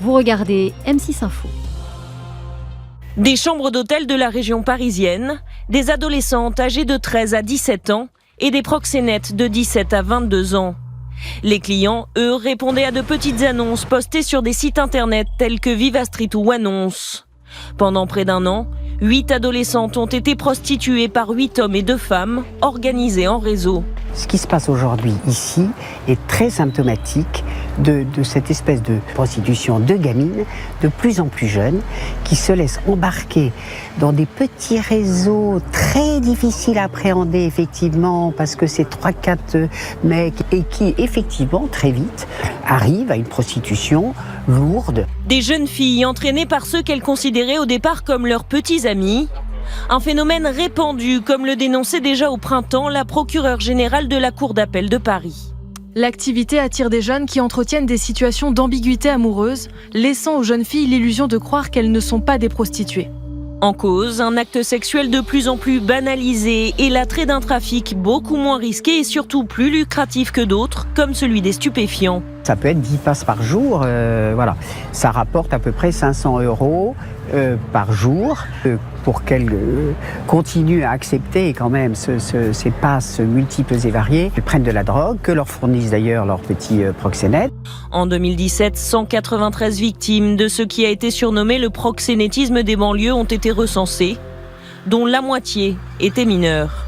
Vous regardez M6 Info. Des chambres d'hôtel de la région parisienne, des adolescentes âgées de 13 à 17 ans et des proxénètes de 17 à 22 ans. Les clients, eux, répondaient à de petites annonces postées sur des sites internet tels que Viva Street ou Annonce. Pendant près d'un an, 8 adolescentes ont été prostituées par 8 hommes et 2 femmes, organisés en réseau. Ce qui se passe aujourd'hui ici est très symptomatique de cette espèce de prostitution de gamines de plus en plus jeunes qui se laissent embarquer dans des petits réseaux très difficiles à appréhender effectivement parce que c'est 3-4 mecs et qui effectivement très vite arrivent à une prostitution lourde. Des jeunes filles entraînées par ceux qu'elles considéraient au départ comme leurs petits amis. Un phénomène répandu, comme le dénonçait déjà au printemps la procureure générale de la Cour d'appel de Paris. L'activité attire des jeunes qui entretiennent des situations d'ambiguïté amoureuse, laissant aux jeunes filles l'illusion de croire qu'elles ne sont pas des prostituées. En cause, un acte sexuel de plus en plus banalisé et l'attrait d'un trafic beaucoup moins risqué et surtout plus lucratif que d'autres, comme celui des stupéfiants. Ça peut être 10 passes par jour, voilà. Ça rapporte à peu près 500 € par jour pour qu'elles continuent à accepter quand même ces passes multiples et variées. Elles prennent de la drogue, que leur fournissent d'ailleurs leurs petits proxénètes. En 2017, 193 victimes de ce qui a été surnommé le proxénétisme des banlieues ont été recensées, dont la moitié étaient mineures.